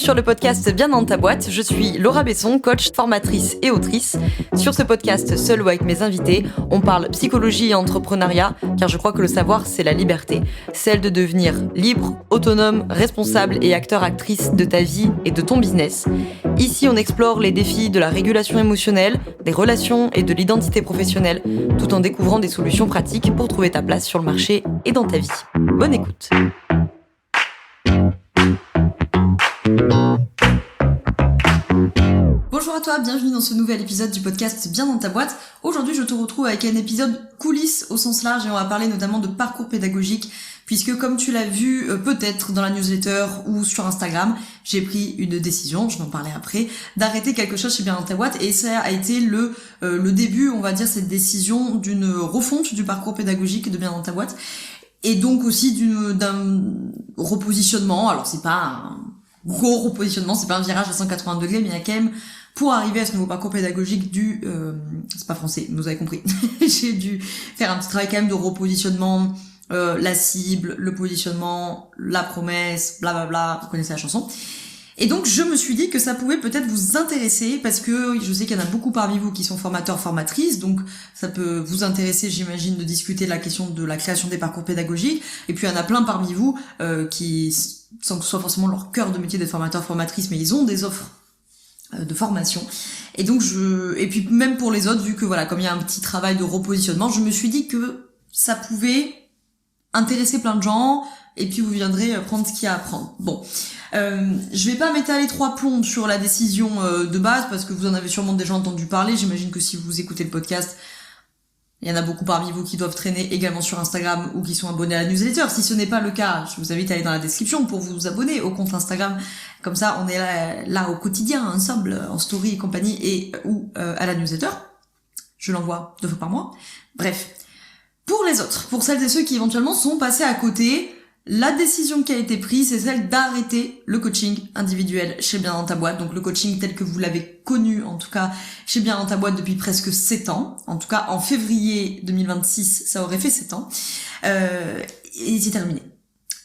sur le podcast Bien dans ta boîte, je suis Laura Besson, coach, formatrice et autrice. Sur ce podcast, seul ou avec mes invités, on parle psychologie et entrepreneuriat, car je crois que le savoir, c'est la liberté. Celle de devenir libre, autonome, responsable et acteur-actrice de ta vie et de ton business. Ici, on explore les défis de la régulation émotionnelle, des relations et de l'identité professionnelle, tout en découvrant des solutions pratiques pour trouver ta place sur le marché et dans ta vie. Bonne écoute. Bonjour à toi, bienvenue dans ce nouvel épisode du podcast Bien dans ta boîte. Aujourd'hui, je te retrouve avec un épisode coulisses au sens large et on va parler notamment de parcours pédagogique puisque comme tu l'as vu peut-être dans la newsletter ou sur Instagram, j'ai pris une décision, je vais en parler après, d'arrêter quelque chose chez Bien dans ta boîte et ça a été le début, on va dire, cette décision d'une refonte du parcours pédagogique de Bien dans ta boîte et donc aussi d'un repositionnement. Alors c'est pas un gros repositionnement, c'est pas un virage à 180 degrés, mais il y a quand même, pour arriver à ce nouveau parcours pédagogique c'est pas français, vous avez compris, j'ai dû faire un petit travail quand même de repositionnement, la cible, le positionnement, la promesse, blablabla, vous connaissez la chanson. Et donc je me suis dit que ça pouvait peut-être vous intéresser parce que je sais qu'il y en a beaucoup parmi vous qui sont formateurs, formatrices, donc ça peut vous intéresser, j'imagine, de discuter de la question de la création des parcours pédagogiques. Et puis il y en a plein parmi vous qui, sans que ce soit forcément leur cœur de métier d'être formateur, formatrice, mais ils ont des offres de formation. Et donc et puis même pour les autres, vu que voilà, comme il y a un petit travail de repositionnement, je me suis dit que ça pouvait intéresser plein de gens. Et puis vous viendrez prendre ce qu'il y a à prendre. Bon, je vais pas m'étaler trois plombes sur la décision de base parce que vous en avez sûrement déjà entendu parler. J'imagine que si vous écoutez le podcast, il y en a beaucoup parmi vous qui doivent traîner également sur Instagram ou qui sont abonnés à la newsletter. Si ce n'est pas le cas, je vous invite à aller dans la description pour vous abonner au compte Instagram. Comme ça, on est là au quotidien, ensemble, en story et compagnie, et ou à la newsletter. Je l'envoie 2 fois par mois. Bref. Pour les autres, pour celles et ceux qui éventuellement sont passés à côté, la décision qui a été prise, c'est celle d'arrêter le coaching individuel chez Bien dans ta boîte. Donc le coaching tel que vous l'avez connu, en tout cas chez Bien dans ta boîte depuis presque 7 ans. En tout cas, en février 2026, ça aurait fait 7 ans. Et c'est terminé.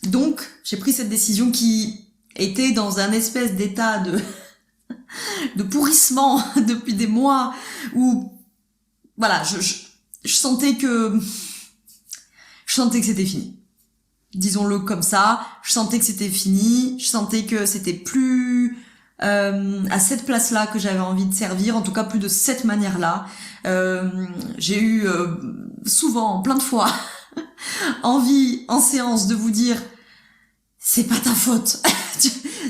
Donc, j'ai pris cette décision qui était dans un espèce d'état de pourrissement depuis des mois où, voilà, je sentais que c'était fini. Disons-le comme ça, je sentais que c'était fini, je sentais que c'était plus à cette place-là que j'avais envie de servir, en tout cas plus de cette manière-là. J'ai eu souvent, plein de fois, envie en séance de vous dire c'est pas ta faute.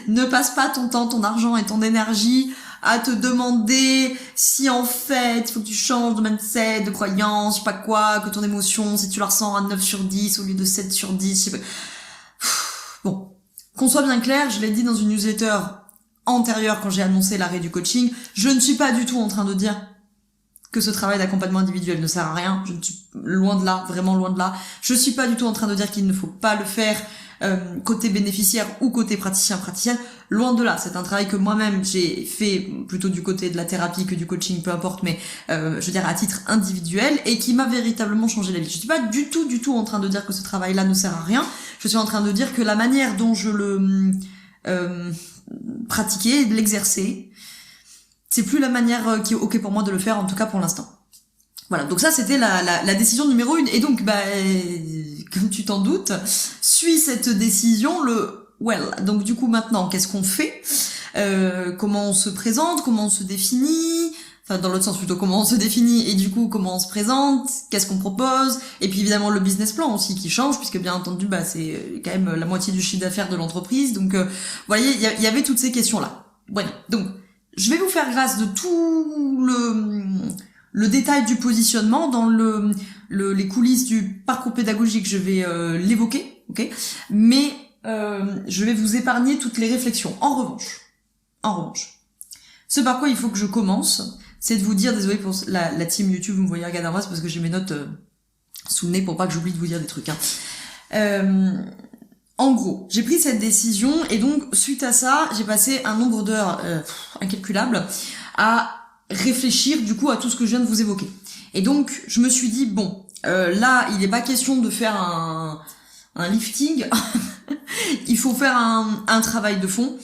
Ne passe pas ton temps, ton argent et ton énergie à te demander si en fait il faut que tu changes de mindset, de croyance, je sais pas quoi, que ton émotion, si tu la ressens à 9 sur 10 au lieu de 7 sur 10, je sais pas. Bon, qu'on soit bien clair, je l'ai dit dans une newsletter antérieure quand j'ai annoncé l'arrêt du coaching, je ne suis pas du tout en train de dire que ce travail d'accompagnement individuel ne sert à rien, je ne suis loin de là, vraiment loin de là. Je suis pas du tout en train de dire qu'il ne faut pas le faire côté bénéficiaire ou côté praticienne, loin de là. C'est un travail que moi-même j'ai fait plutôt du côté de la thérapie que du coaching, peu importe, mais je veux dire à titre individuel et qui m'a véritablement changé la vie. Je suis pas du tout en train de dire que ce travail-là ne sert à rien. Je suis en train de dire que la manière dont je le pratiquais, de l'exercer, c'est plus la manière qui est ok pour moi de le faire, en tout cas pour l'instant. Voilà, donc ça c'était la décision numéro 1. Et donc, comme tu t'en doutes, suit cette décision donc du coup maintenant, qu'est-ce qu'on fait, comment on se présente, comment on se définit, enfin dans l'autre sens plutôt, comment on se définit et du coup comment on se présente, qu'est-ce qu'on propose, et puis évidemment le business plan aussi qui change, puisque bien entendu c'est quand même la moitié du chiffre d'affaires de l'entreprise, donc vous voyez, il y avait toutes ces questions-là. Voilà, donc je vais vous faire grâce de tout le détail du positionnement dans les coulisses du parcours pédagogique, je vais l'évoquer, ok, mais je vais vous épargner toutes les réflexions. En revanche, ce par quoi il faut que je commence, c'est de vous dire, désolé pour la team YouTube, vous me voyez regarder en moi, c'est parce que j'ai mes notes sous le nez pour pas que j'oublie de vous dire des trucs. En gros, j'ai pris cette décision et donc suite à ça, j'ai passé un nombre d'heures incalculable à réfléchir du coup à tout ce que je viens de vous évoquer. Et donc je me suis dit là il n'est pas question de faire un lifting, il faut faire un travail de fond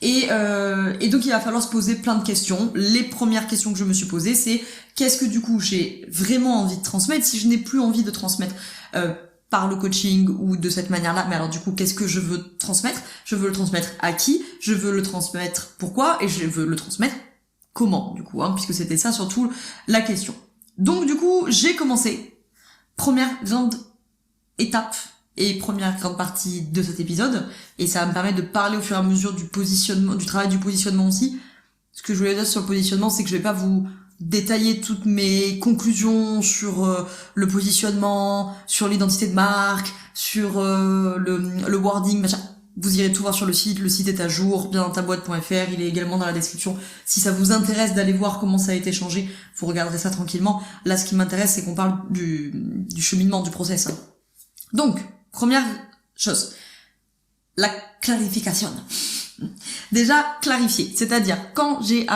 Et donc il va falloir se poser plein de questions. Les premières questions que je me suis posées, c'est qu'est-ce que du coup j'ai vraiment envie de transmettre si je n'ai plus envie de transmettre par le coaching ou de cette manière-là. Mais alors du coup, qu'est-ce que je veux transmettre? Je veux le transmettre à qui? Je veux le transmettre pourquoi? Et je veux le transmettre comment, du coup, puisque c'était ça surtout la question. Donc du coup, j'ai commencé. Première grande étape et première grande partie de cet épisode, et ça va me permettre de parler au fur et à mesure du positionnement, du travail du positionnement aussi. Ce que je voulais dire sur le positionnement, c'est que je vais pas vous détailler toutes mes conclusions sur le positionnement, sur l'identité de marque, sur le wording, machin. Vous irez tout voir sur le site est à jour, biendanstaboîte.fr, il est également dans la description. Si ça vous intéresse d'aller voir comment ça a été changé, vous regarderez ça tranquillement. Là, ce qui m'intéresse, c'est qu'on parle du cheminement, du process. Donc, première chose, la clarification. Déjà, clarifier. C'est-à-dire, quand j'ai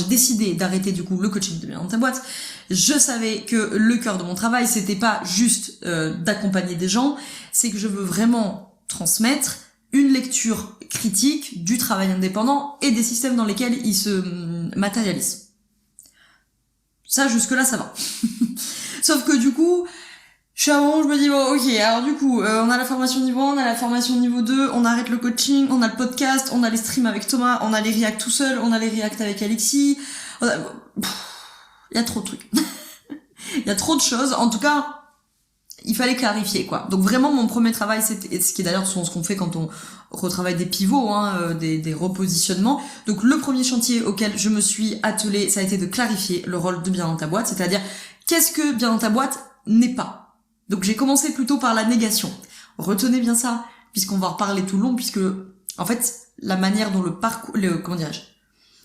décidé d'arrêter du coup le coaching de Bien dans ta boîte, je savais que le cœur de mon travail, c'était pas juste d'accompagner des gens, c'est que je veux vraiment transmettre une lecture critique du travail indépendant et des systèmes dans lesquels il se matérialise. Ça, jusque-là, ça va. Sauf que du coup, je suis à un moment où je me dis, bon, ok, alors du coup, on a la formation niveau 1, on a la formation niveau 2, on arrête le coaching, on a le podcast, on a les streams avec Thomas, on a les reacts tout seul, on a les reacts avec Alexis. Il y a trop de trucs. Il y a trop de choses. En tout cas, il fallait clarifier, quoi. Donc vraiment, mon premier travail, c'était, ce qui est d'ailleurs ce qu'on fait quand on retravaille des pivots, des repositionnements. Donc le premier chantier auquel je me suis attelée, ça a été de clarifier le rôle de Bien dans ta boîte, c'est-à-dire, qu'est-ce que Bien dans ta boîte n'est pas? Donc j'ai commencé plutôt par la négation. Retenez bien ça, puisqu'on va en reparler tout le long, puisque, en fait, la manière dont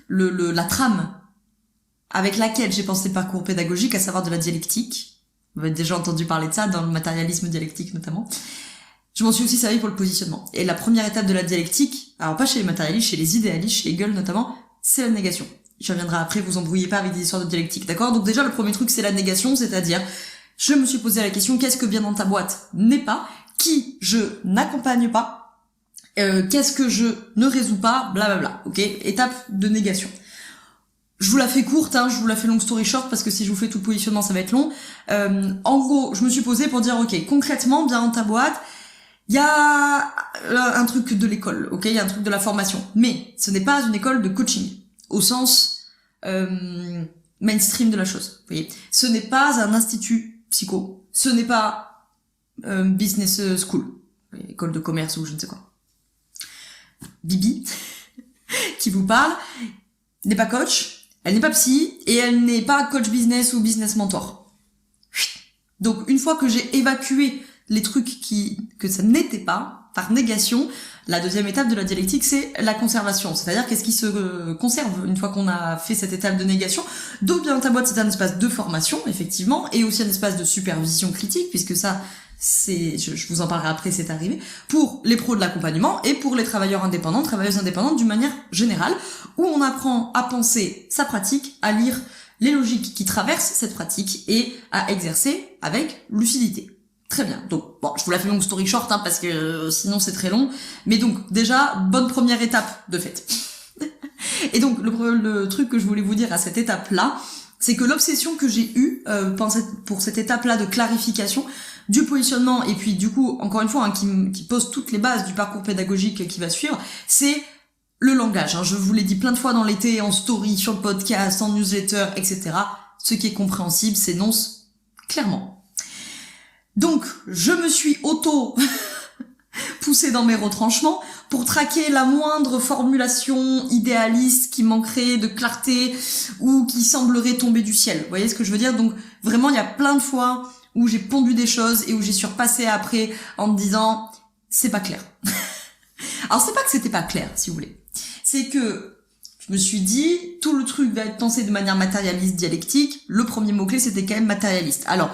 la trame avec laquelle j'ai pensé le parcours pédagogique, à savoir de la dialectique, vous avez déjà entendu parler de ça, dans le matérialisme dialectique notamment. Je m'en suis aussi servi pour le positionnement. Et la première étape de la dialectique, alors pas chez les matérialistes, chez les idéalistes, chez Hegel notamment, c'est la négation. Je reviendrai après, vous embrouillez pas avec des histoires de dialectique, d'accord? Donc déjà, le premier truc, c'est la négation, c'est-à-dire, je me suis posé la question, qu'est-ce que Bien dans ta boîte n'est pas? Qui je n'accompagne pas? Qu'est-ce que je ne résous pas? Blablabla, ok? Étape de négation. Je vous la fais courte, je vous la fais long story short, parce que si je vous fais tout le positionnement, ça va être long. En gros, je me suis posée pour dire, ok, concrètement, Bien dans ta boîte, il y a un truc de l'école, ok, il y a un truc de la formation, mais ce n'est pas une école de coaching, au sens mainstream de la chose, vous voyez. Ce n'est pas un institut psycho, ce n'est pas business school, école de commerce ou je ne sais quoi. Bibi, qui vous parle, n'est pas coach, elle n'est pas psy, et elle n'est pas coach business ou business mentor. Donc, une fois que j'ai évacué les trucs que ça n'était pas, par négation, la deuxième étape de la dialectique, c'est la conservation. C'est-à-dire, qu'est-ce qui se conserve une fois qu'on a fait cette étape de négation. Donc, Bien dans ta boîte, c'est un espace de formation, effectivement, et aussi un espace de supervision critique, puisque ça, je vous en parlerai après, c'est arrivé, pour les pros de l'accompagnement et pour les travailleurs indépendants, travailleuses indépendantes d'une manière générale, où on apprend à penser sa pratique, à lire les logiques qui traversent cette pratique et à exercer avec lucidité. Très bien. Donc, bon, je vous la fais longue story short, parce que sinon c'est très long. Mais donc, déjà, bonne première étape de fait. Et donc, le truc que je voulais vous dire à cette étape-là, c'est que l'obsession que j'ai eue pour cette étape-là de clarification du positionnement, et puis du coup, encore une fois, qui pose toutes les bases du parcours pédagogique qui va suivre, c'est le langage. Je vous l'ai dit plein de fois dans l'été, en story, sur le podcast, en newsletter, etc. Ce qui est compréhensible s'énonce clairement. Donc, je me suis poussée dans mes retranchements pour traquer la moindre formulation idéaliste qui manquerait de clarté ou qui semblerait tomber du ciel. Vous voyez ce que je veux dire? Donc, vraiment, il y a plein de fois où j'ai pondu des choses et où j'y suis repassée après en me disant, c'est pas clair. Alors, c'est pas que c'était pas clair, si vous voulez. C'est que je me suis dit, tout le truc va être pensé de manière matérialiste, dialectique. Le premier mot-clé, c'était quand même matérialiste. Alors,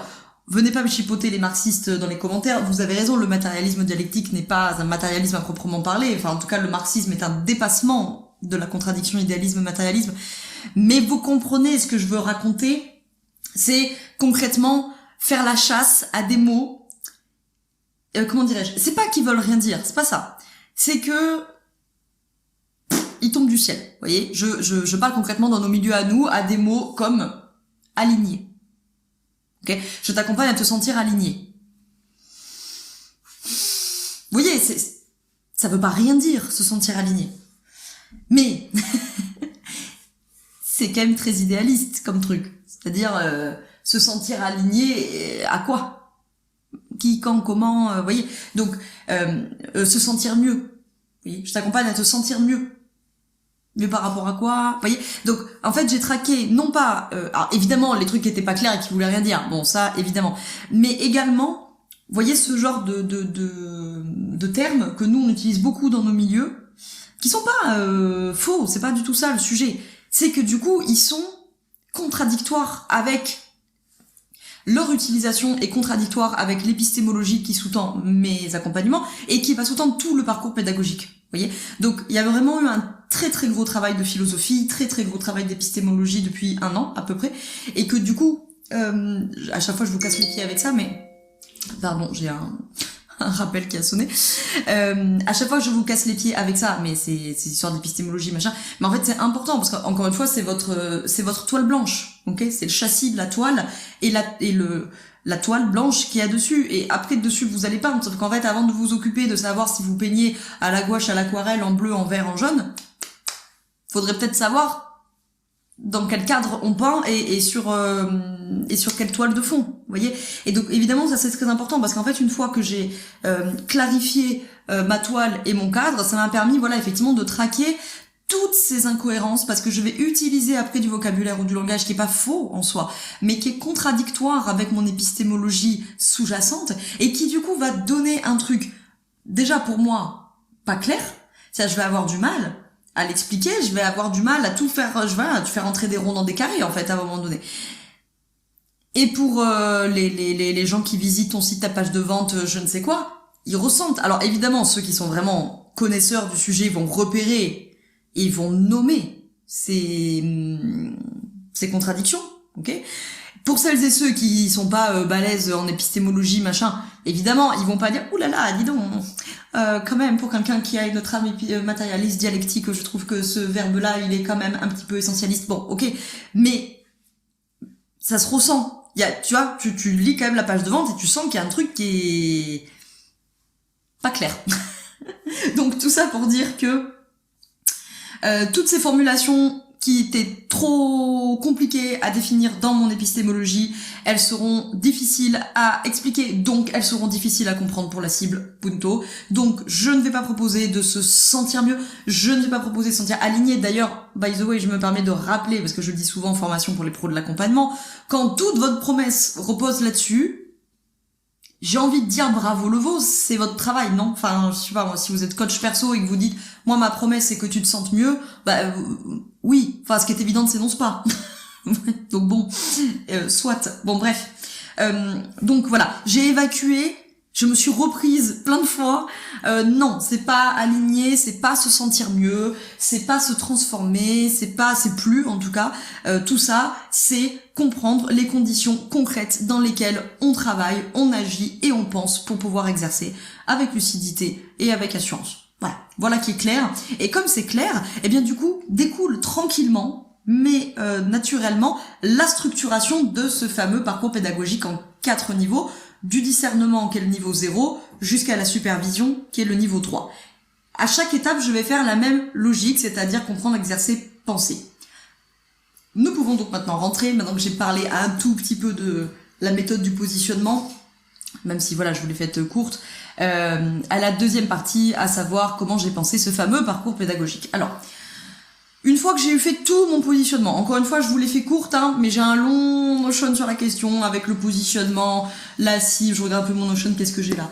venez pas me chipoter les marxistes dans les commentaires, vous avez raison, le matérialisme dialectique n'est pas un matérialisme à proprement parler, enfin en tout cas le marxisme est un dépassement de la contradiction idéalisme-matérialisme, mais vous comprenez ce que je veux raconter, c'est concrètement faire la chasse à des mots, comment dirais-je, c'est pas qu'ils veulent rien dire, c'est pas ça, c'est que il tombe du ciel. Vous voyez, je parle concrètement dans nos milieux à nous, à des mots comme aligné. Ok, je t'accompagne à te sentir aligné. Vous voyez, ça veut pas rien dire, se sentir aligné. Mais c'est quand même très idéaliste comme truc. C'est-à-dire se sentir aligné à quoi? Qui, quand, comment, vous voyez. Donc, se sentir mieux. Vous voyez, je t'accompagne à te sentir mieux. Mais par rapport à quoi? Vous voyez. Donc, en fait, j'ai traqué, non pas... alors, évidemment, les trucs qui étaient pas clairs et qui voulaient rien dire. Bon, ça, évidemment. Mais également... Vous voyez ce genre de termes que nous on utilise beaucoup dans nos milieux, qui sont pas faux, c'est pas du tout ça le sujet. C'est que du coup ils sont contradictoires avec leur utilisation est contradictoire avec l'épistémologie qui sous-tend mes accompagnements et qui va sous-tendre tout le parcours pédagogique. Vous voyez. Donc il y a vraiment eu un très très gros travail de philosophie, très très gros travail d'épistémologie depuis 1 an à peu près, et que du coup à chaque fois je vous casse les pieds avec ça, mais pardon, j'ai un rappel qui a sonné. À chaque fois, je vous casse les pieds avec ça, mais c'est histoire d'épistémologie, machin. Mais en fait, c'est important parce qu'encore une fois, c'est votre toile blanche, ok? C'est le châssis de la toile et la toile blanche qui est dessus. Et après, dessus, vous allez peindre. Sauf qu'en fait, avant de vous occuper de savoir si vous peignez à la gouache, à l'aquarelle, en bleu, en vert, en jaune, faudrait peut-être savoir dans quel cadre on peint et sur quelle toile de fond, vous voyez. Et donc évidemment ça c'est très important parce qu'en fait une fois que j'ai clarifié ma toile et mon cadre, ça m'a permis voilà effectivement de traquer toutes ces incohérences parce que je vais utiliser après du vocabulaire ou du langage qui est pas faux en soi, mais qui est contradictoire avec mon épistémologie sous-jacente et qui du coup va donner un truc déjà pour moi pas clair. C'est-à-dire je vais avoir du mal à l'expliquer, je vais avoir du mal à tout faire, je vais faire entrer des ronds dans des carrés en fait à un moment donné. Et pour les gens qui visitent ton site, ta page de vente, je ne sais quoi, ils ressentent. Alors évidemment, ceux qui sont vraiment connaisseurs du sujet vont repérer et vont nommer ces contradictions, ok. Pour celles et ceux qui sont pas balèzes en épistémologie, machin, évidemment, ils vont pas dire « Ouh là là, dis donc, quand même, pour quelqu'un qui a une trame matérialiste, dialectique, je trouve que ce verbe-là, il est quand même un petit peu essentialiste. » Bon, ok, mais ça se ressent. Tu vois, tu lis quand même la page de vente et tu sens qu'il y a un truc qui est pas clair. Donc tout ça pour dire que toutes ces formulations qui étaient trop compliquées à définir dans mon épistémologie, elles seront difficiles à expliquer, donc elles seront difficiles à comprendre pour la cible, punto. Donc je ne vais pas proposer de se sentir mieux, je ne vais pas proposer de se sentir aligné. D'ailleurs, by the way, je me permets de rappeler, parce que je le dis souvent en formation pour les pros de l'accompagnement, quand toute votre promesse repose là-dessus, j'ai envie de dire bravo le veau, c'est votre travail, non? Enfin, je sais pas, moi, si vous êtes coach perso et que vous dites, moi, ma promesse, c'est que tu te sentes mieux, bah, oui. Enfin, ce qui est évident ne s'énonce pas. Donc bon, soit. Bon, bref. Donc voilà, j'ai évacué, je me suis reprise plein de fois. Non, c'est pas aligné, c'est pas se sentir mieux, c'est pas se transformer, c'est plus, en tout cas, tout ça, c'est comprendre les conditions concrètes dans lesquelles on travaille, on agit et on pense pour pouvoir exercer avec lucidité et avec assurance. Voilà qui est clair. Et comme c'est clair, eh bien du coup, découle tranquillement, mais naturellement, la structuration de ce fameux parcours pédagogique en 4 niveaux, du discernement qui est le niveau 0, jusqu'à la supervision qui est le niveau 3. À chaque étape, je vais faire la même logique, c'est-à-dire comprendre, exercer, penser. Nous pouvons donc maintenant rentrer, maintenant que j'ai parlé un tout petit peu de la méthode du positionnement, même si voilà, je vous l'ai faite courte, à la deuxième partie, à savoir comment j'ai pensé ce fameux parcours pédagogique. Alors, une fois que j'ai eu fait tout mon positionnement, encore une fois je vous l'ai fait courte, hein, mais j'ai un long notion sur la question, avec le positionnement, la cible, je regarde un peu mon notion, qu'est-ce que j'ai là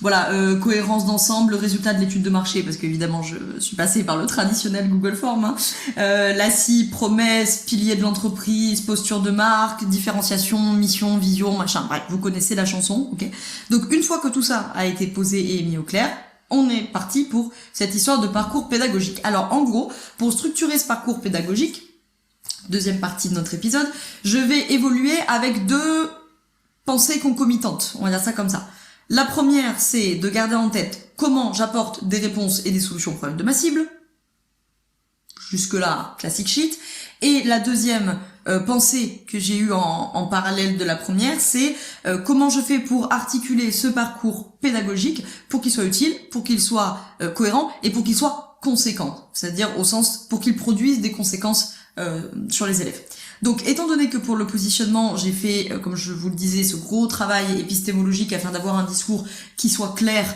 Voilà, cohérence d'ensemble, le résultat de l'étude de marché, parce qu'évidemment je suis passée par le traditionnel Google Form, hein. La cible, promesse, pilier de l'entreprise, posture de marque, différenciation, mission, vision, machin, bref, vous connaissez la chanson, ok. Donc une fois que tout ça a été posé et mis au clair, on est parti pour cette histoire de parcours pédagogique. Alors en gros, pour structurer ce parcours pédagogique, deuxième partie de notre épisode, je vais évoluer avec 2 pensées concomitantes, on va dire ça comme ça. La première, c'est de garder en tête comment j'apporte des réponses et des solutions aux problèmes de ma cible. Jusque-là, classique shit. Et la deuxième pensée que j'ai eue en parallèle de la première, c'est comment je fais pour articuler ce parcours pédagogique pour qu'il soit utile, pour qu'il soit cohérent et pour qu'il soit conséquent. C'est-à-dire au sens pour qu'il produise des conséquences sur les élèves. Donc, étant donné que pour le positionnement, j'ai fait, comme je vous le disais, ce gros travail épistémologique afin d'avoir un discours qui soit clair,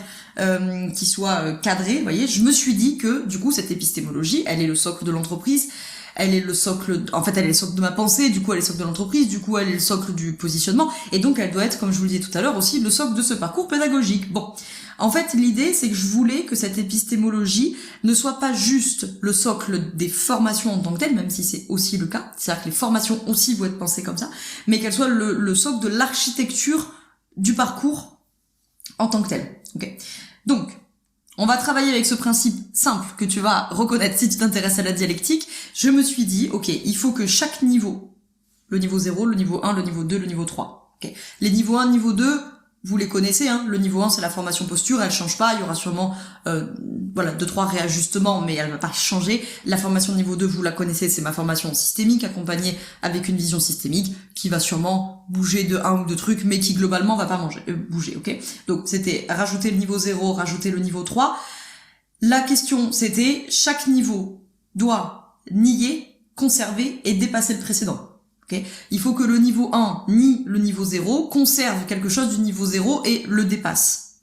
qui soit cadré, vous voyez, je me suis dit que, du coup, cette épistémologie, elle est le socle de l'entreprise, elle est le socle de ma pensée, du coup, elle est le socle de l'entreprise, du coup, elle est le socle du positionnement, et donc, elle doit être, comme je vous le disais tout à l'heure, aussi le socle de ce parcours pédagogique. Bon. En fait, l'idée, c'est que je voulais que cette épistémologie ne soit pas juste le socle des formations en tant que telles, même si c'est aussi le cas, c'est-à-dire que les formations aussi vont être pensées comme ça, mais qu'elle soit le socle de l'architecture du parcours en tant que tel. Okay. Donc, on va travailler avec ce principe simple que tu vas reconnaître si tu t'intéresses à la dialectique. Je me suis dit, ok, il faut que chaque niveau, le niveau 0, le niveau 1, le niveau 2, le niveau 3, okay. Les niveaux 1, niveau 2, vous les connaissez, hein. Le niveau 1, c'est la formation posture, elle change pas, il y aura sûrement 2-3 réajustements, mais elle va pas changer. La formation niveau 2, vous la connaissez, c'est ma formation systémique, accompagnée avec une vision systémique, qui va sûrement bouger de un ou deux trucs, mais qui globalement va pas bouger, ok? Donc c'était rajouter le niveau 0, rajouter le niveau 3. La question, c'était chaque niveau doit nier, conserver et dépasser le précédent. Okay. Il faut que le niveau 1 nie le niveau 0, conserve quelque chose du niveau 0 et le dépasse.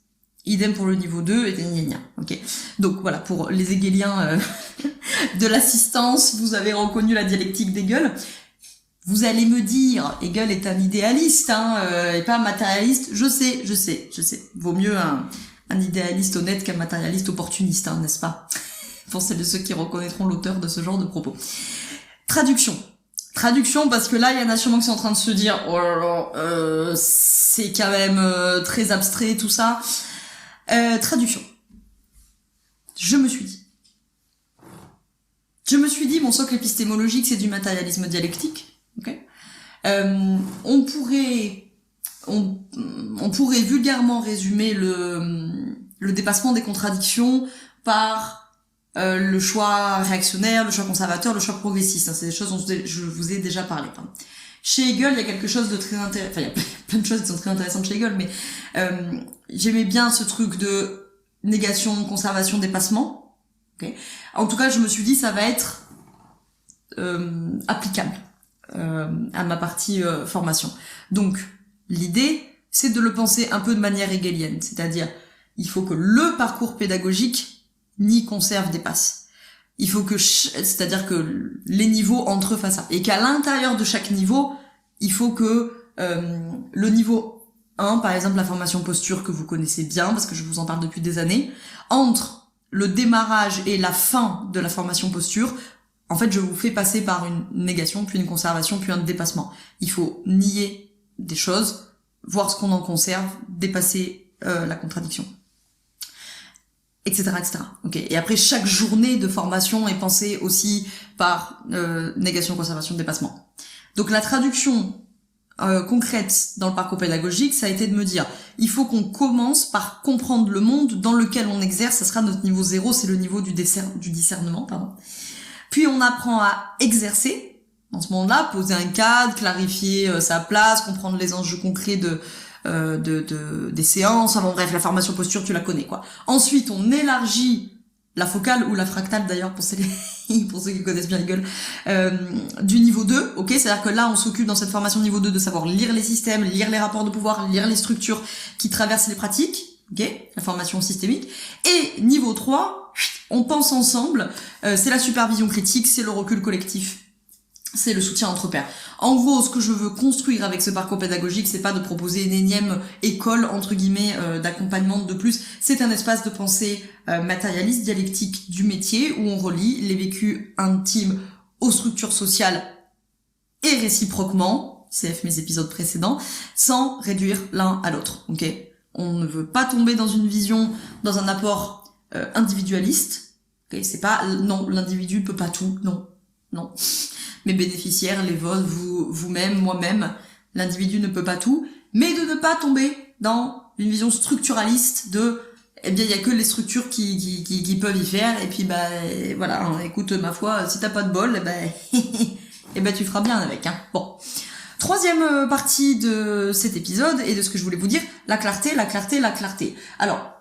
Idem pour le niveau 2 et gna. Okay. Donc voilà, pour les hegeliens de l'assistance, vous avez reconnu la dialectique d'Hegel. Vous allez me dire, Hegel est un idéaliste, et pas un matérialiste. Je sais. Vaut mieux un idéaliste honnête qu'un matérialiste opportuniste, n'est-ce pas? Pour celles de ceux qui reconnaîtront l'auteur de ce genre de propos. Traduction, parce que là, il y en a sûrement qui sont en train de se dire, oh là là, c'est quand même très abstrait tout ça. Traduction. Je me suis dit, mon socle épistémologique, c'est du matérialisme dialectique. Okay. On pourrait vulgairement résumer le dépassement des contradictions par le choix réactionnaire, le choix conservateur, le choix progressiste. C'est des choses dont je vous ai déjà parlé. Chez Hegel, il y a quelque chose de très intéressant. Enfin, il y a plein de choses qui sont très intéressantes chez Hegel, mais j'aimais bien ce truc de négation, conservation, dépassement. Okay. En tout cas, je me suis dit, ça va être applicable à ma partie formation. Donc, l'idée, c'est de le penser un peu de manière hegelienne. C'est-à-dire, il faut que le parcours pédagogique ni conserve, dépasse. Il faut que, c'est-à-dire que les niveaux entre eux fassent ça. Et qu'à l'intérieur de chaque niveau, il faut que le niveau 1, par exemple la formation posture que vous connaissez bien, parce que je vous en parle depuis des années, entre le démarrage et la fin de la formation posture, en fait, je vous fais passer par une négation, puis une conservation, puis un dépassement. Il faut nier des choses, voir ce qu'on en conserve, dépasser la contradiction. Etc. Okay. Et après, chaque journée de formation est pensée aussi par négation, conservation, dépassement. Donc la traduction concrète dans le parcours pédagogique, ça a été de me dire, il faut qu'on commence par comprendre le monde dans lequel on exerce, ça sera notre niveau 0, c'est le niveau du discernement, pardon. Puis on apprend à exercer dans ce monde-là, poser un cadre, clarifier sa place, comprendre les enjeux concrets des séances, enfin bon, bref, la formation posture, tu la connais, quoi. Ensuite, on élargit la focale, ou la fractale d'ailleurs, pour ceux qui connaissent bien Hegel, du niveau 2, ok? C'est-à-dire que là, on s'occupe dans cette formation niveau 2 de savoir lire les systèmes, lire les rapports de pouvoir, lire les structures qui traversent les pratiques, ok? La formation systémique. Et niveau 3, on pense ensemble, c'est la supervision critique, c'est le recul collectif. C'est le soutien entre pairs. En gros, ce que je veux construire avec ce parcours pédagogique, c'est pas de proposer une énième école, entre guillemets, d'accompagnement de plus. C'est un espace de pensée matérialiste, dialectique du métier, où on relie les vécus intimes aux structures sociales et réciproquement, CF mes épisodes précédents, sans réduire l'un à l'autre. Ok ? On ne veut pas tomber dans une vision, dans un apport individualiste. Ok ? C'est pas, non, l'individu peut pas tout, non. Mes bénéficiaires, les vôtres, vous-même, moi-même, l'individu ne peut pas tout, mais de ne pas tomber dans une vision structuraliste de eh bien il y a que les structures qui peuvent y faire, et puis voilà, hein, écoute, ma foi, si t'as pas de bol, tu feras bien avec, hein. Bon. Troisième partie de cet épisode et de ce que je voulais vous dire, la clarté. Alors,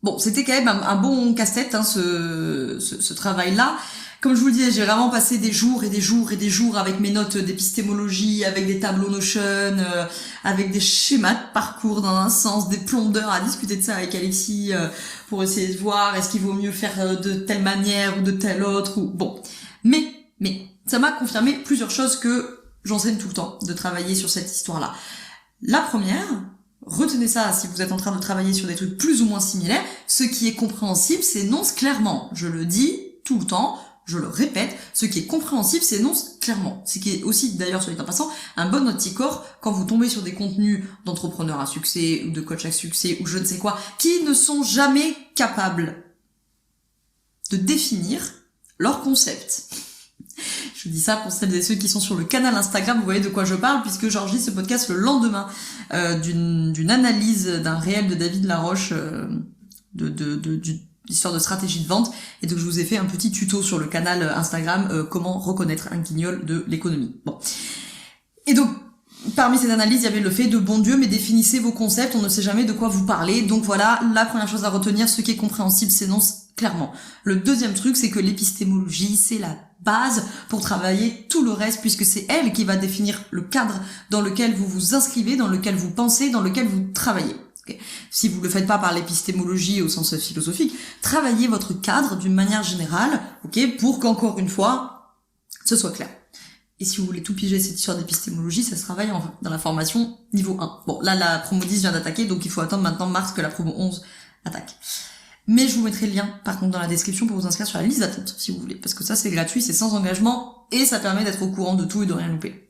bon, c'était quand même un bon casse-tête, hein, ce travail-là. Comme je vous le disais, j'ai vraiment passé des jours et des jours avec mes notes d'épistémologie, avec des tableaux Notion, avec des schémas de parcours dans un sens, des plombs d'heures à discuter de ça avec Alexis pour essayer de voir est-ce qu'il vaut mieux faire de telle manière ou de telle autre, ou bon. Mais ça m'a confirmé plusieurs choses que j'enseigne tout le temps, de travailler sur cette histoire-là. La première, retenez ça si vous êtes en train de travailler sur des trucs plus ou moins similaires, ce qui est compréhensible s'énonce clairement. Je le dis tout le temps, je le répète, ce qui est compréhensible s'énonce clairement. Ce qui est aussi, d'ailleurs, soit dit en passant, un bon anticorps quand vous tombez sur des contenus d'entrepreneurs à succès, ou de coach à succès, ou je ne sais quoi, qui ne sont jamais capables de définir leur concept. Je dis ça pour celles et ceux qui sont sur le canal Instagram, vous voyez de quoi je parle, puisque j'enregistre ce podcast le lendemain d'une analyse d'un réel de David Laroche, d'une histoire de stratégie de vente, et donc je vous ai fait un petit tuto sur le canal Instagram, comment reconnaître un guignol de l'économie. Bon. Et donc, parmi ces analyses, il y avait le fait de bon Dieu, mais définissez vos concepts, on ne sait jamais de quoi vous parlez. Donc voilà, la première chose à retenir, ce qui est compréhensible s'énonce clairement. Le deuxième truc, c'est que l'épistémologie, c'est la base pour travailler tout le reste, puisque c'est elle qui va définir le cadre dans lequel vous vous inscrivez, dans lequel vous pensez, dans lequel vous travaillez. Okay. Si vous le faites pas par l'épistémologie au sens philosophique, travaillez votre cadre d'une manière générale, ok, pour qu'encore une fois, ce soit clair. Et si vous voulez tout piger cette histoire d'épistémologie, ça se travaille dans la formation niveau 1. Bon, là, la promo 10 vient d'attaquer, donc il faut attendre maintenant mars que la promo 11 attaque. Mais je vous mettrai le lien, par contre, dans la description pour vous inscrire sur la liste d'attente, si vous voulez. Parce que ça, c'est gratuit, c'est sans engagement, et ça permet d'être au courant de tout et de rien louper.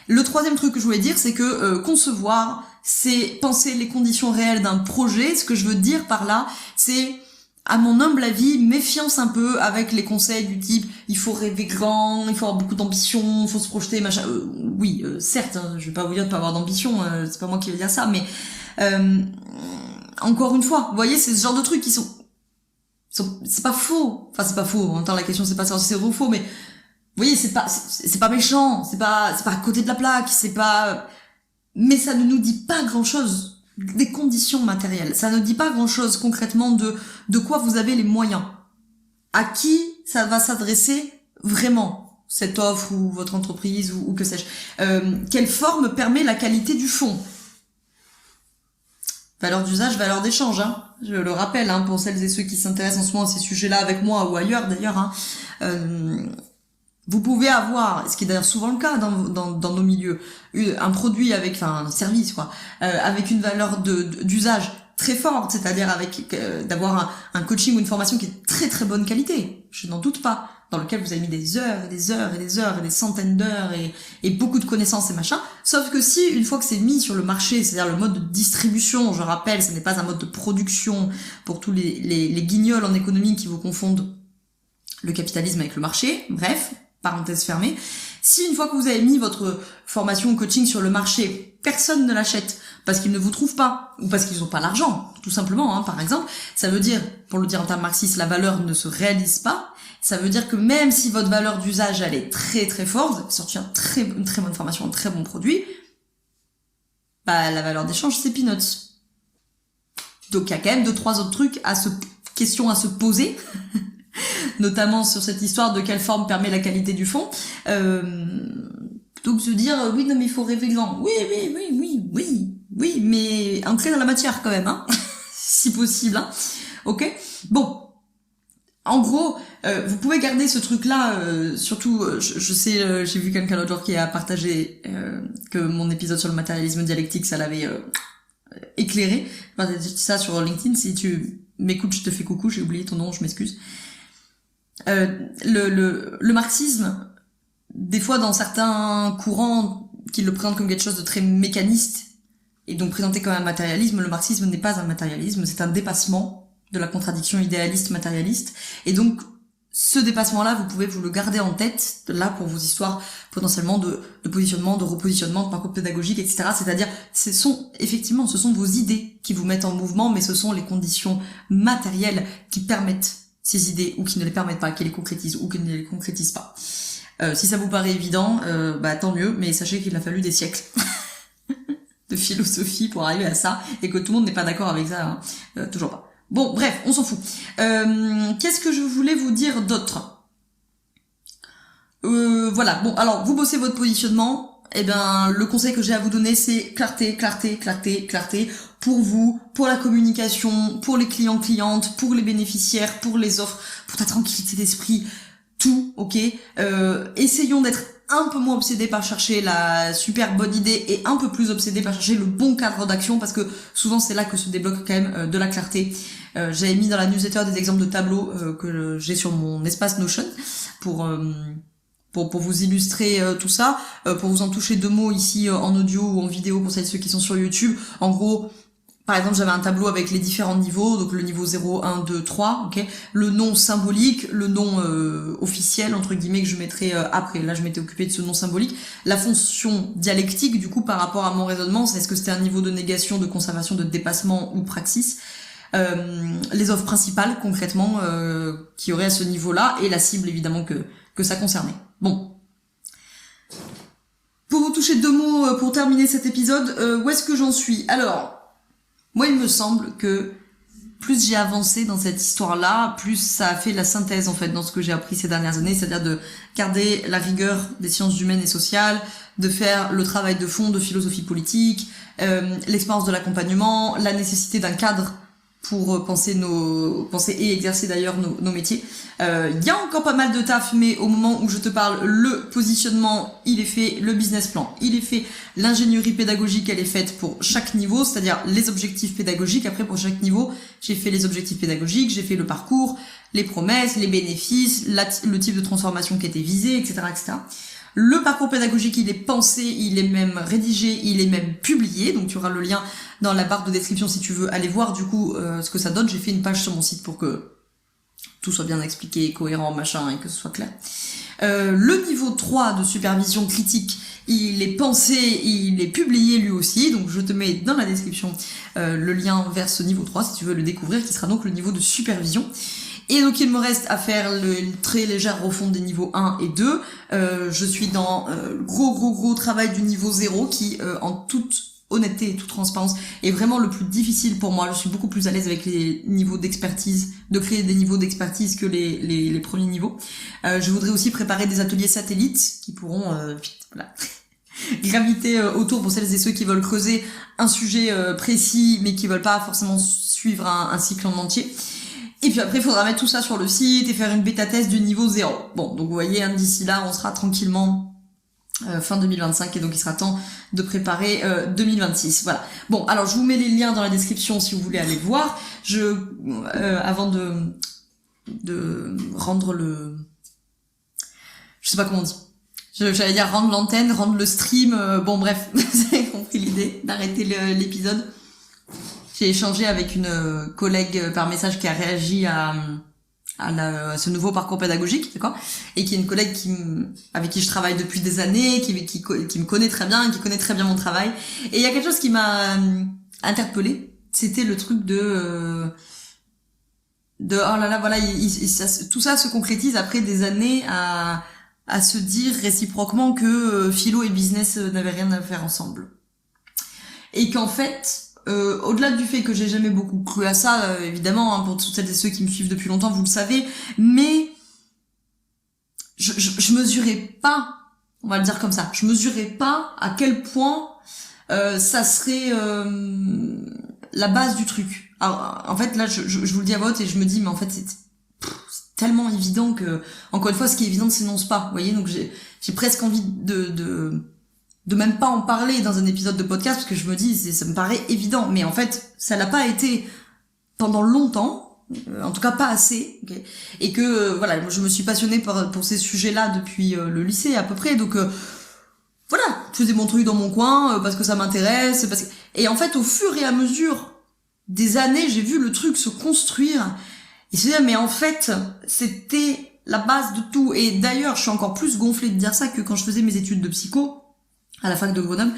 Le troisième truc que je voulais dire, c'est que concevoir, c'est penser les conditions réelles d'un projet. Ce que je veux dire par là, c'est, à mon humble avis, méfiance un peu avec les conseils du type il faut rêver grand, il faut avoir beaucoup d'ambition, il faut se projeter, machin. Oui, certes, hein, je vais pas vous dire de pas avoir d'ambition, c'est pas moi qui vais dire ça, mais encore une fois, vous voyez, c'est ce genre de trucs qui sont c'est pas faux. Enfin, c'est pas faux. En même temps, la question c'est pas si c'est vrai ou faux, mais vous voyez, c'est pas méchant, c'est pas à côté de la plaque, mais ça ne nous dit pas grand-chose des conditions matérielles. Ça ne dit pas grand-chose concrètement de quoi vous avez les moyens. À qui ça va s'adresser vraiment, cette offre ou votre entreprise ou que sais-je. Quelle forme permet la qualité du fond. Valeur d'usage, valeur d'échange, hein. Je le rappelle, hein, pour celles et ceux qui s'intéressent en ce moment à ces sujets-là avec moi ou ailleurs d'ailleurs, hein. Vous pouvez avoir, ce qui est d'ailleurs souvent le cas dans nos milieux, un produit un service quoi, avec une valeur d'usage très forte, c'est-à-dire avec d'avoir un coaching ou une formation qui est très très bonne qualité, je n'en doute pas, dans lequel vous avez mis des heures et des heures et des heures et des centaines d'heures et beaucoup de connaissances et machin. Sauf que si, une fois que c'est mis sur le marché, c'est-à-dire le mode de distribution, je rappelle, ce n'est pas un mode de production pour tous les guignols en économie qui vous confondent le capitalisme avec le marché, bref, parenthèse fermée. Si une fois que vous avez mis votre formation ou coaching sur le marché, personne ne l'achète parce qu'ils ne vous trouvent pas ou parce qu'ils n'ont pas l'argent, tout simplement, hein, par exemple, ça veut dire, pour le dire en termes marxistes, la valeur ne se réalise pas. Ça veut dire que même si votre valeur d'usage elle est très très forte, vous avez sorti une très bonne formation, un très bon produit, la valeur d'échange c'est peanuts. Donc il y a quand même 2-3 autres trucs questions à se poser. Notamment sur cette histoire de quelle forme permet la qualité du fond. Plutôt que de se dire oui non mais il faut rêver grand. Oui, mais entrer dans la matière quand même, hein, si possible, hein. Ok. Bon. En gros, vous pouvez garder ce truc-là, surtout, je sais, j'ai vu quelqu'un l'autre jour qui a partagé que mon épisode sur le matérialisme dialectique, ça l'avait éclairé. Enfin, j'ai dit ça sur LinkedIn. Si tu m'écoutes, je te fais coucou. J'ai oublié ton nom, je m'excuse. Le marxisme, des fois dans certains courants qui le présentent comme quelque chose de très mécaniste et donc présenté comme un matérialisme, le marxisme n'est pas un matérialisme, c'est un dépassement de la contradiction idéaliste-matérialiste, et donc ce dépassement-là, vous pouvez vous le garder en tête, là, pour vos histoires potentiellement de positionnement, de repositionnement, de parcours pédagogique, etc. C'est-à-dire, ce sont vos idées qui vous mettent en mouvement, mais ce sont les conditions matérielles qui permettent ces idées, ou qui ne les permettent pas, qui les concrétisent, ou qui ne les concrétisent pas. Si ça vous paraît évident, tant mieux, mais sachez qu'il a fallu des siècles de philosophie pour arriver à ça, et que tout le monde n'est pas d'accord avec ça, toujours pas. Bon, bref, on s'en fout. Qu'est-ce que je voulais vous dire d'autre ? Voilà, bon, alors, vous bossez votre positionnement, le conseil que j'ai à vous donner, c'est clarté, clarté, clarté, clarté, pour vous, pour la communication, pour les clients-clientes, pour les bénéficiaires, pour les offres, pour ta tranquillité d'esprit, tout, ok ? Essayons d'être un peu moins obsédé par chercher la super bonne idée et un peu plus obsédé par chercher le bon cadre d'action, parce que souvent c'est là que se débloque quand même de la clarté. J'avais mis dans la newsletter des exemples de tableaux que j'ai sur mon espace Notion pour vous illustrer tout ça, pour vous en toucher 2 mots ici en audio ou en vidéo pour celles et ceux qui sont sur YouTube. En gros, par exemple, j'avais un tableau avec les différents niveaux, donc le niveau 0, 1, 2, 3, ok, le nom symbolique, le nom officiel, entre guillemets, que je mettrai après. Là, je m'étais occupée de ce nom symbolique. La fonction dialectique, du coup, par rapport à mon raisonnement, c'est est-ce que c'était un niveau de négation, de conservation, de dépassement ou praxis. Les offres principales, concrètement, qui auraient à ce niveau-là, et la cible, évidemment, que ça concernait. Bon. Pour vous toucher 2 mots pour terminer cet épisode, où est-ce que j'en suis ? Alors, moi, il me semble que plus j'ai avancé dans cette histoire-là, plus ça a fait la synthèse, en fait, dans ce que j'ai appris ces dernières années, c'est-à-dire de garder la rigueur des sciences humaines et sociales, de faire le travail de fond de philosophie politique, l'expérience de l'accompagnement, la nécessité d'un cadre pour penser et exercer d'ailleurs nos métiers. Il y a encore pas mal de taf, mais au moment où je te parle, le positionnement, il est fait, le business plan, il est fait, l'ingénierie pédagogique, elle est faite pour chaque niveau, c'est-à-dire les objectifs pédagogiques. Après, pour chaque niveau, j'ai fait les objectifs pédagogiques, j'ai fait le parcours, les promesses, les bénéfices, le type de transformation qui était visé, etc., etc. Le parcours pédagogique, il est pensé, il est même rédigé, il est même publié, donc tu auras le lien dans la barre de description si tu veux aller voir du coup ce que ça donne. J'ai fait une page sur mon site pour que tout soit bien expliqué, cohérent, machin, et que ce soit clair. Le niveau 3 de supervision critique, il est pensé, il est publié lui aussi, donc je te mets dans la description le lien vers ce niveau 3 si tu veux le découvrir, qui sera donc le niveau de supervision. Et donc il me reste à faire une très légère refonte des niveaux 1 et 2. Je suis dans gros travail du niveau 0 qui, en toute honnêteté et toute transparence, est vraiment le plus difficile pour moi. Je suis beaucoup plus à l'aise avec les niveaux d'expertise, de créer des niveaux d'expertise que les premiers niveaux. Je voudrais aussi préparer des ateliers satellites qui pourront graviter autour pour celles et ceux qui veulent creuser un sujet précis mais qui veulent pas forcément suivre un cycle en entier. Et puis après, il faudra mettre tout ça sur le site et faire une bêta-test du niveau 0. Bon, donc vous voyez, d'ici là, on sera tranquillement fin 2025, et donc il sera temps de préparer 2026. Voilà. Bon, alors je vous mets les liens dans la description si vous voulez aller voir. Avant de rendre je sais pas comment on dit. J'allais dire rendre l'antenne, rendre le stream. Bon, bref, vous avez compris l'idée d'arrêter l'épisode. J'ai échangé avec une collègue par message qui a réagi à ce nouveau parcours pédagogique, d'accord, et qui est une collègue avec qui je travaille depuis des années, qui me connaît très bien, qui connaît très bien mon travail. Et il y a quelque chose qui m'a interpellée, c'était le truc de oh là là, voilà, tout ça se concrétise après des années à se dire réciproquement que philo et business n'avaient rien à faire ensemble, et qu'en fait au-delà du fait que j'ai jamais beaucoup cru à ça, évidemment, pour toutes celles et ceux qui me suivent depuis longtemps, vous le savez, mais je mesurais pas, on va le dire comme ça, je mesurais pas à quel point ça serait la base du truc. Alors, en fait, là, je vous le dis à voix haute et je me dis, mais en fait, c'est tellement évident que, encore une fois, ce qui est évident ne s'énonce pas, vous voyez, donc j'ai presque envie de même pas en parler dans un épisode de podcast, parce que je me dis, ça me paraît évident, mais en fait, ça l'a pas été pendant longtemps, en tout cas pas assez, okay, et que voilà, je me suis passionnée pour ces sujets-là depuis le lycée à peu près, donc voilà, je faisais mon truc dans mon coin parce que ça m'intéresse, et en fait, au fur et à mesure des années, j'ai vu le truc se construire, et je me disais, mais en fait, c'était la base de tout. Et d'ailleurs, je suis encore plus gonflée de dire ça que quand je faisais mes études de psycho à la fac de Grenoble.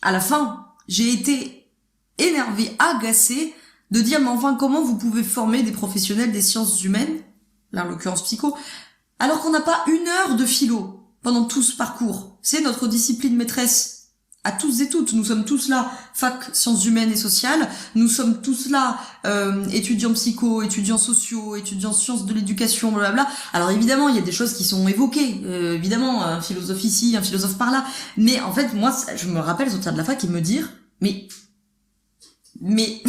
À la fin, j'ai été énervée, agacée de dire, mais enfin, comment vous pouvez former des professionnels des sciences humaines, là en l'occurrence psycho, alors qu'on n'a pas 1 heure de philo pendant tout ce parcours. C'est notre discipline maîtresse à tous et toutes. Nous sommes tous là, fac sciences humaines et sociales. Nous sommes tous là, étudiants psycho, étudiants sociaux, étudiants sciences de l'éducation, blablabla. Alors évidemment, il y a des choses qui sont évoquées. Évidemment, un philosophe ici, un philosophe par là. Mais en fait, moi, je me rappelle sortir de la fac et me dire, mais, mais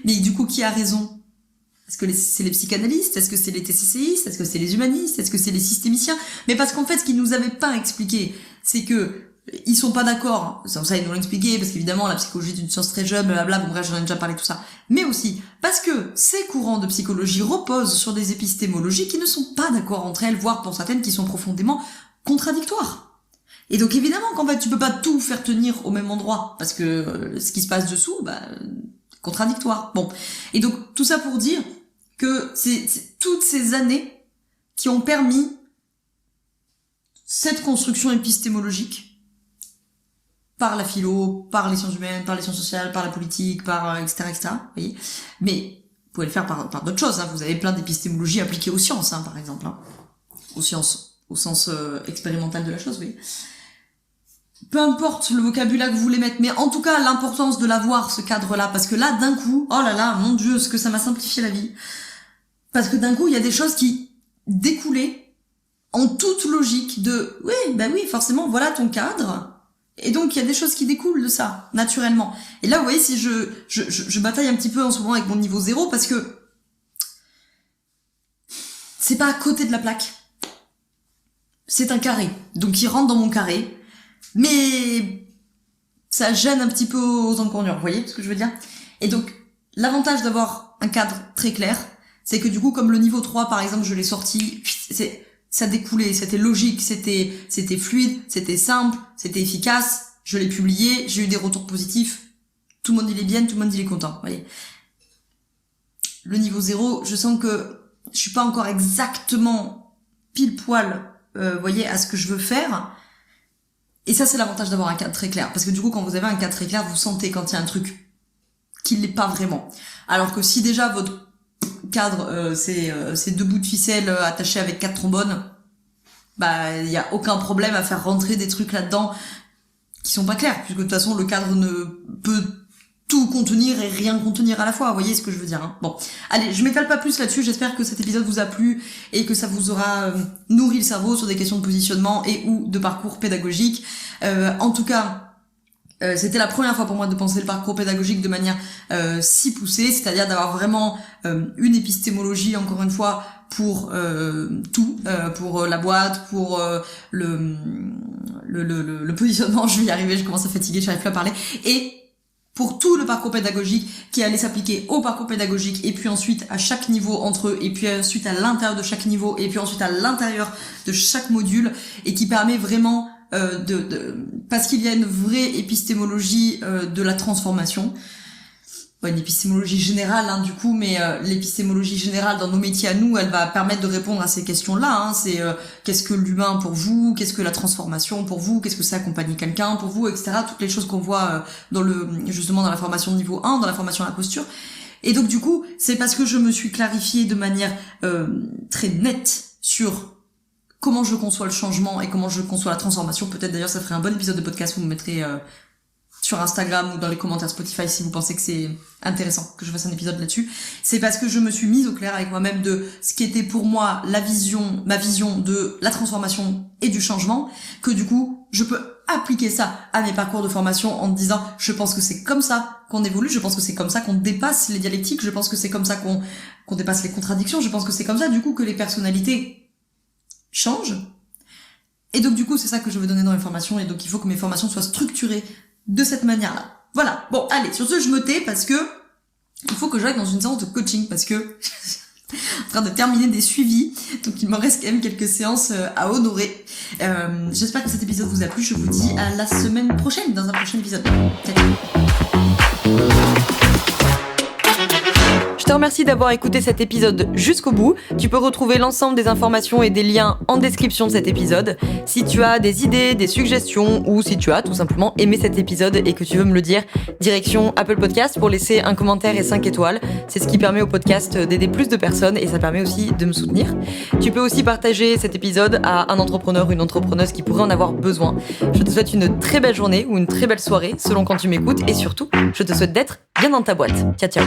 du coup, qui a raison? Est-ce que c'est les psychanalystes? Est-ce que c'est les TCCistes? Est-ce que c'est les humanistes? Est-ce que c'est les systémiciens? Mais parce qu'en fait, ce qu'ils nous avaient pas expliqué, c'est que ils sont pas d'accord. Ça, ils nous l'ont expliqué, parce qu'évidemment, la psychologie est une science très jeune, blablabla, bon bref, j'en ai déjà parlé, tout ça. Mais aussi, parce que ces courants de psychologie reposent sur des épistémologies qui ne sont pas d'accord entre elles, voire pour certaines qui sont profondément contradictoires. Et donc évidemment qu'en fait, tu peux pas tout faire tenir au même endroit, parce que ce qui se passe dessous, contradictoire. Bon. Et donc, tout ça pour dire que c'est toutes ces années qui ont permis cette construction épistémologique par la philo, par les sciences humaines, par les sciences sociales, par la politique, par etc., etc., vous voyez. Mais vous pouvez le faire par d'autres choses, hein. Vous avez plein d'épistémologies appliquées aux sciences, hein, par exemple, hein. Aux sciences, au sens expérimental de la chose, vous voyez. Peu importe le vocabulaire que vous voulez mettre, mais en tout cas, l'importance de l'avoir, ce cadre-là, parce que là, d'un coup, oh là là, mon Dieu, ce que ça m'a simplifié la vie. Parce que d'un coup, il y a des choses qui découlaient en toute logique de, oui, forcément, voilà ton cadre. Et donc, il y a des choses qui découlent de ça, naturellement. Et là, vous voyez, si je bataille un petit peu en ce moment avec mon niveau 0, parce que c'est pas à côté de la plaque. C'est un carré. Donc, il rentre dans mon carré. Mais ça gêne un petit peu aux encournures, vous voyez ce que je veux dire? Et donc, l'avantage d'avoir un cadre très clair, c'est que du coup, comme le niveau 3, par exemple, je l'ai sorti, ça découlait, c'était logique, c'était fluide, c'était simple, c'était efficace, je l'ai publié, j'ai eu des retours positifs, tout le monde il est bien, tout le monde il est content, vous voyez. Le niveau 0, je sens que je suis pas encore exactement pile poil, vous voyez, à ce que je veux faire. Et ça, c'est l'avantage d'avoir un cadre très clair. Parce que du coup, quand vous avez un cadre très clair, vous sentez quand il y a un truc qui l'est pas vraiment. Alors que si déjà votre cadre, c'est 2 bouts de ficelle attachés avec 4 trombones, il y a aucun problème à faire rentrer des trucs là-dedans qui sont pas clairs. Puisque de toute façon, le cadre ne peut tout contenir et rien contenir à la fois. Vous voyez ce que je veux dire, hein? Bon. Allez, je m'étale pas plus là-dessus. J'espère que cet épisode vous a plu et que ça vous aura nourri le cerveau sur des questions de positionnement et ou de parcours pédagogique. En tout cas, c'était la première fois pour moi de penser le parcours pédagogique de manière si poussée, c'est-à-dire d'avoir vraiment une épistémologie, encore une fois, pour tout, pour la boîte, pour le positionnement. Je vais y arriver, je commence à fatiguer, j'arrive plus à parler. Et pour tout le parcours pédagogique qui allait s'appliquer au parcours pédagogique et puis ensuite à chaque niveau entre eux et puis ensuite à l'intérieur de chaque niveau et puis ensuite à l'intérieur de chaque module et qui permet vraiment parce qu'il y a une vraie épistémologie de la transformation. Une épistémologie générale, hein, du coup, mais l'épistémologie générale dans nos métiers à nous, elle va permettre de répondre à ces questions-là. Hein. C'est qu'est-ce que l'humain pour vous, qu'est-ce que la transformation pour vous, qu'est-ce que c'est accompagner quelqu'un pour vous, etc. Toutes les choses qu'on voit justement dans la formation de niveau 1, dans la formation à la posture. Et donc du coup, c'est parce que je me suis clarifiée de manière très nette sur comment je conçois le changement et comment je conçois la transformation. Peut-être d'ailleurs ça ferait un bon épisode de podcast, vous me mettrez sur Instagram ou dans les commentaires Spotify si vous pensez que c'est intéressant que je fasse un épisode là-dessus. C'est parce que je me suis mise au clair avec moi-même de ce qui était pour moi ma vision de la transformation et du changement, que du coup, je peux appliquer ça à mes parcours de formation en me disant, je pense que c'est comme ça qu'on évolue, je pense que c'est comme ça qu'on dépasse les dialectiques, je pense que c'est comme ça qu'on dépasse les contradictions, je pense que c'est comme ça, du coup, que les personnalités changent. Et donc, du coup, c'est ça que je veux donner dans mes formations, et donc il faut que mes formations soient structurées de cette manière-là. Voilà. Bon, allez, sur ce, je me tais parce que il faut que j'aille dans une séance de coaching parce que je suis en train de terminer des suivis. Donc, il me reste quand même quelques séances à honorer. J'espère que cet épisode vous a plu. Je vous dis à la semaine prochaine dans un prochain épisode. Salut. Je te te remercie d'avoir écouté cet épisode jusqu'au bout. Tu peux retrouver l'ensemble des informations et des liens en description de cet épisode. Si tu as des idées, des suggestions ou si tu as tout simplement aimé cet épisode et que tu veux me le dire, direction Apple Podcast pour laisser un commentaire et 5 étoiles. C'est ce qui permet au podcast d'aider plus de personnes et ça permet aussi de me soutenir. Tu peux aussi partager cet épisode à un entrepreneur ou une entrepreneuse qui pourrait en avoir besoin. Je te souhaite une très belle journée ou une très belle soirée selon quand tu m'écoutes et surtout, je te souhaite d'être bien dans ta boîte. Ciao, ciao.